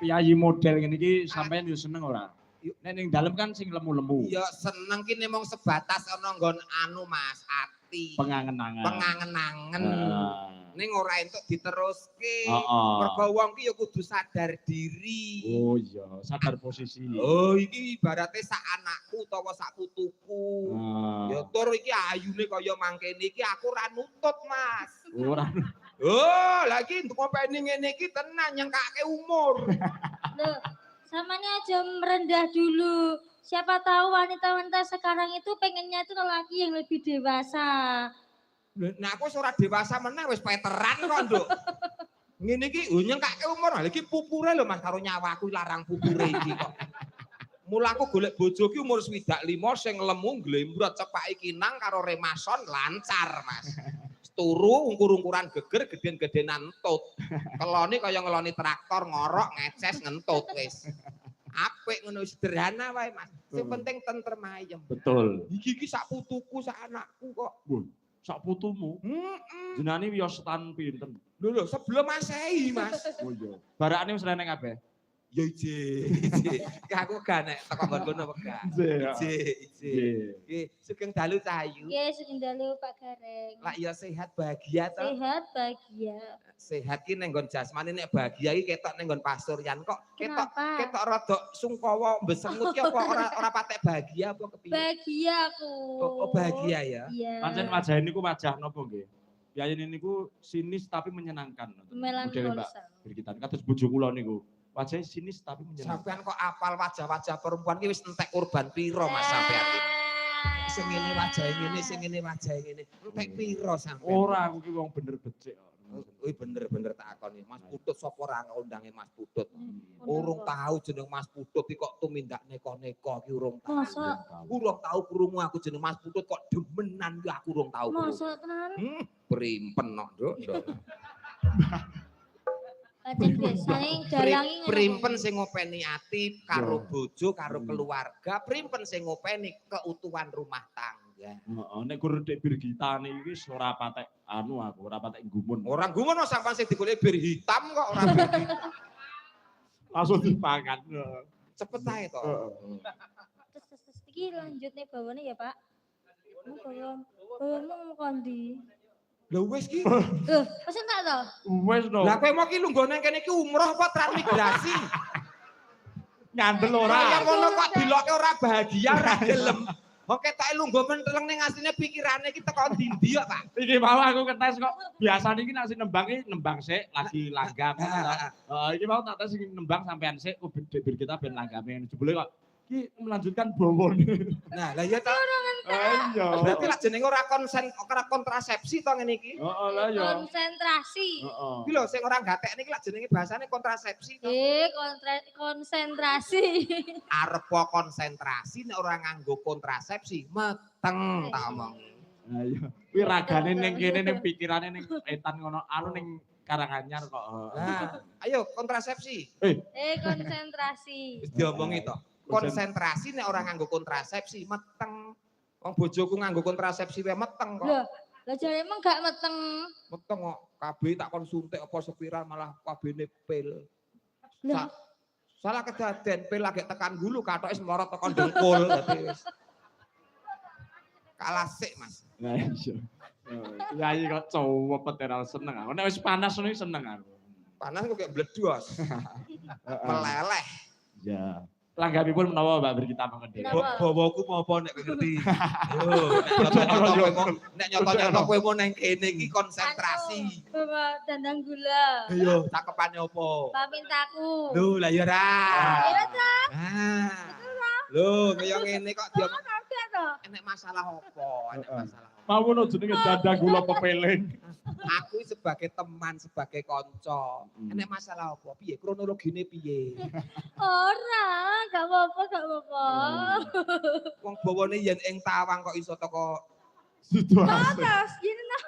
Piyayi model ngene iki sampean yo seneng ora? Nek ning dalem kan sing lemu-lemu. Ya seneng ki mung sebatas ana nggon anu Mas, ati. Pengangen-angen. Pengangen-angen. Ning ora entuk diteruske. Heeh. Mergo wong ki ya kudu sadar diri. Oh iya, sadar posisi. Oh iki ibarate sak anakku utawa sak putuku. Ya tur iki ayune kaya mangkene iki aku ora nutut Mas. Ora. Oh, lagi untuk ngopeni ngene iki tenan nyengkake umur. Loh, samanya aja merendah dulu. Siapa tahu wanita-wanita sekarang itu pengennya itu lelaki yang lebih dewasa. Nah aku wis ora dewasa meneh wis veteran kok, Nduk. Ngene iki nyengkake umur, lha iki pupure lho Mas karo nyawaku larang pupure iki kok. Mula aku golek bojo ki umur 25 sing lemu glembrot cepake kinang karo remason lancar, Mas. Turu ungkur-ungkuran geger geden-gedenan entut. Kelone kaya ngeloni traktor ngorok ngeces ngentut wis. Apik ngono sederhana wae Mas. Sing penting tentrem ayem. Betul. Iki sak putuku sak anakku kok. Sak putumu. Jenenge wiyosetan pinten? Lho sebelum Masehi Mas. Oh iya. Barakane wis reneng kabeh. Ya ije. Aku gak nek teko nggon kono wegah. Ije. Nggih, sugeng dalu Cahayu. Nggih, sugeng dalu Pak Gareng. Lah ya sehat bahagia to. Sehat bahagia. Sehat ki ning nggon jasmani nek bahagia iki ketok ning nggon pasuryan kok ketok rada sungkawa mbesengut ki apa ora patek bahagia apa kepiye? Bahagia aku. Oh bahagia ya. Iya. Pancen wajah niku wajah napa nggih? Piyayi niku sinis tapi menyenangkan. Modele Mbak Birgitan kados bojo kula niku. Wajahnya sinis tapi menyenangkan. Sampean kok apal wajah-wajah perempuan ki wis entek kurban piro Mas sampean iki? Sing ngene wajahe ngene, sing ngene wajahe ngene. Entek piro sampean? Ora aku ki wong bener becik kok. Kuwi bener-bener tak akoni. Mas Putut sapa ora ngondange Mas Putut? Urung tahu jeneng Mas Putut iki kok tumindak neko-neko ki urung tahu. Urung tahu krungu aku jeneng Mas Putut kok demenan ki aku urung tahu. Masa tenan? Primpen kok, Nduk. Pancen biasane dalangi primpen sing ngopeni ati karo bojo, karo keluarga, primpen sing ngopeni keutuhan rumah tangga. Heeh, nek guru Dek Birgitane iki wis ora patek anu aku, ora patek gumun. Ora gumun sampean sing digoleki bir hitam kok ora bir. Langsung dipangan. Cepet ae to. Terus iki lanjutne bawane ya, Pak. Bawamu kondi. Lha wis ki. Loh, wis entek to? Wis no. Lah kowe mau ki lungguh nang kene ki umroh apa transmigrasi? Nyandel ora. Kaya ngono kok diloke ora bahagia ora gelem. Kok ketoke lungguh menteleng ning asline pikirane ki teko ndi kok, Pak? Iki mau aku ketes kok. Biasane iki nek sing nembang iki nembang sik lagi langgam. Heeh, iki mau tak tes sing nembang sampean sik Dek Birgita ben langgame. Jebule kok iki melanjutkan bawone. Nah, lah iya to. Iya. Berarti lah jenenge ora kontrasepsi to ngene iki. Heeh, lah ya. Konsentrasi. Heeh. Iki lho sing ora gatek niki lah jenenge bahasane kontrasepsi to. Konsentrasi. Arep konsentrasi nek ora nganggo kontrasepsi meteng tak omong. Nah iya. Kuwi ragane ning kene ning pikirane ning etan ngono anu ning Karanganyar kok. Nah, ayo kontrasepsi. Konsentrasi. Wis diomongi to. Konsentrasi nek ora nganggo kontrasepsi meteng. Wong bojoku nganggo kontrasepsi wae meteng kok. Lah jare emang gak meteng. Meteng kok kabeh tak kon suntik apa spiral malah kabehne pil. Salah kedaden pil lagi tekan gulu katoke semlorot tekan dengkul dadi wis. Kalah sik, Mas. Nah iya. Yayi kok cowok peteral seneng aku. Nek wis panas ngono seneng aku. Panas kok kayak bledus. Meleleh. Ya. Langgamipun menawa Mbak Birgita mangke. Bawaku mau apa nek ngerti. Yo, nek nyoto-nyoto kowe mau nang kene iki konsentrasi. Bawa dandang gula. Yo, cakepane apa? Pamintaku. Lho, lah ya ra. Iya ta? Lho, kaya ngene kok dia to. enek masalah apa? Enek masalah. Mau ngono jenenge dandang gula pepeling. Aku sebagai teman, sebagai konco, enek masalah apa? Piye kronologine piye? Ora, gak apa-apa. Wong bawane yen ing tawang kok iso teko Situasi. Atas, gini nang